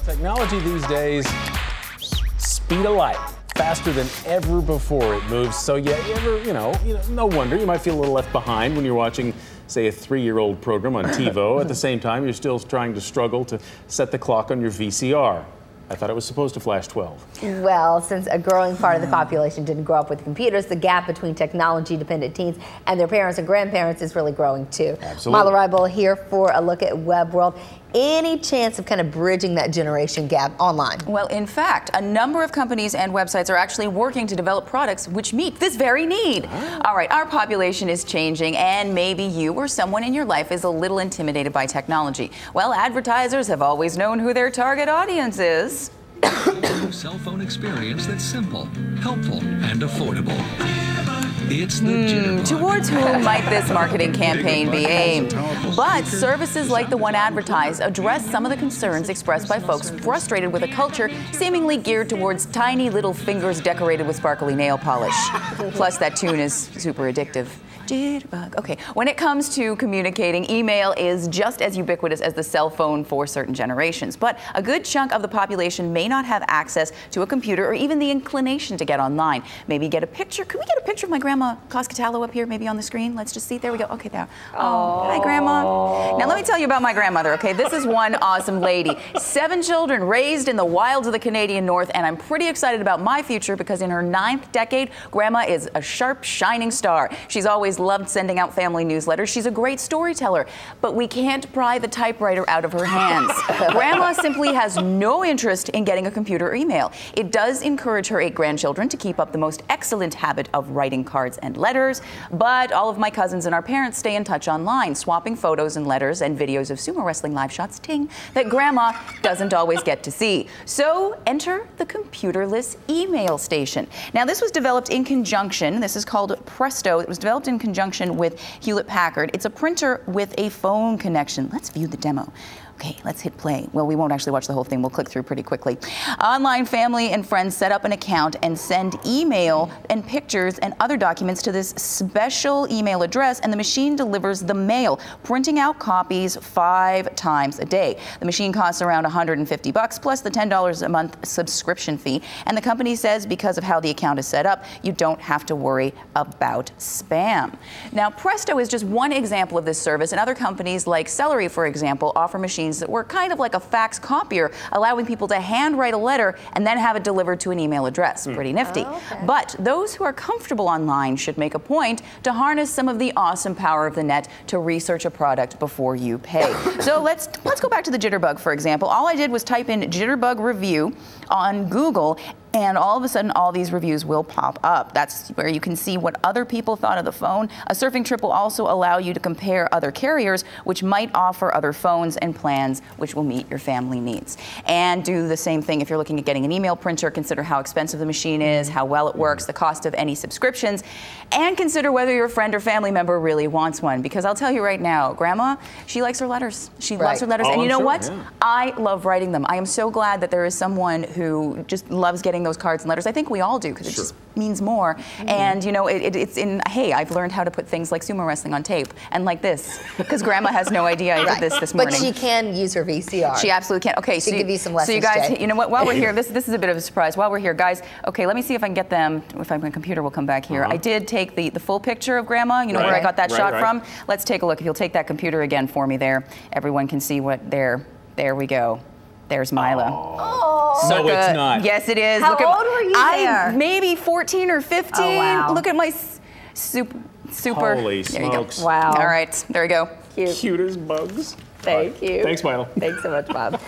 Technology these days, speed of light, faster than ever before it moves. So no wonder you might feel a little left behind when you're watching, say, a 3-year-old program on TiVo. At the same time, you're still trying to struggle to set the clock on your VCR. I thought it was supposed to flash 12. Well, since a growing part of the population didn't grow up with computers, the gap between technology-dependent teens and their parents and grandparents is really growing too. Absolutely. Maila Rible here for a look at Web World. Any chance of kind of bridging that generation gap online? Well, in fact, a number of companies and websites are actually working to develop products which meet this very need. All right, our population is changing, and maybe you or someone in your life is a little intimidated by technology. Well, advertisers have always known who their target audience is. Cell phone experience that's simple, helpful, and affordable. It's the Jitterbug. Towards whom might this marketing campaign be aimed? But services like the one advertised address some of the concerns expressed by folks frustrated with a culture seemingly geared towards tiny little fingers decorated with sparkly nail polish. Plus, that tune is super addictive. Jitterbug. Okay, when it comes to communicating, email is just as ubiquitous as the cell phone for certain generations. But a good chunk of the population may not have access to a computer or even the inclination to get online. Maybe get a picture. Could we get a picture of my grandma Coscatello up here, maybe on the screen? Let's just see. There we go. Okay, there. Oh, hi, Grandma. Now, let me tell you about my grandmother, okay? This is one awesome lady. 7 children raised in the wilds of the Canadian North, and I'm pretty excited about my future because in her 9th decade, Grandma is a sharp, shining star. She's always loved sending out family newsletters. She's a great storyteller, but we can't pry the typewriter out of her hands. Grandma simply has no interest in getting a computer or email. It does encourage her 8 grandchildren to keep up the most excellent habit of writing cards and letters, but all of my cousins and our parents stay in touch online, swapping photos and letters and videos of sumo wrestling live shots, ting, that Grandma doesn't always get to see. So enter the computerless email station. Now, this was developed in conjunction, this is called Presto. It was developed in conjunction with Hewlett-Packard. It's a printer with a phone connection. Let's view the demo. Okay, let's hit play. Well, we won't actually watch the whole thing. We'll click through pretty quickly. Online family and friends set up an account and send email and pictures and other documents to this special email address, and the machine delivers the mail, printing out copies 5 times a day. The machine costs around $150 plus the $10 a month subscription fee, and the company says because of how the account is set up, you don't have to worry about spam. Now, Presto is just one example of this service, and other companies like Celery, for example, offer machines that work kind of like a fax copier, allowing people to handwrite a letter and then have it delivered to an email address. Pretty nifty. Oh, okay. But those who are comfortable online should make a point to harness some of the awesome power of the net to research a product before you pay. So let's go back to the Jitterbug, for example. All I did was type in Jitterbug review on Google, and all of a sudden, all these reviews will pop up. That's where you can see what other people thought of the phone. A surfing trip will also allow you to compare other carriers, which might offer other phones and plans which will meet your family needs. And do the same thing if you're looking at getting an email printer. Consider how expensive the machine is, how well it works, the cost of any subscriptions, and consider whether your friend or family member really wants one. Because I'll tell you right now, Grandma, she likes her letters. She loves her letters. Oh, and you know what? Yeah. I love writing them. I am so glad that there is someone who just loves getting those cards and letters. I think we all do, because it just means more. And you know, it's in, hey, I've learned how to put things like sumo wrestling on tape, and like this, because Grandma has no idea I did this morning. But she can use her VCR. She absolutely can. Okay, She can give you some lessons, so you guys, Jay. you know what, while we're here, this is a bit of a surprise. While we're here, guys, okay, let me see if I can get them, if my computer will come back here. I did take the full picture of Grandma, you know, where I got that shot from. Let's take a look. If you'll take that computer again for me there, everyone can see what there we go. There's Maila. Oh. No, it's not. Yes, it is. How Look old were you there? Maybe 14 or 15. Oh, wow. Look at my super. Holy there you go. smokes. Wow. All right, there we go. Cute. Cute as bugs. Thank you. Thanks, Maila. Thanks so much, Bob.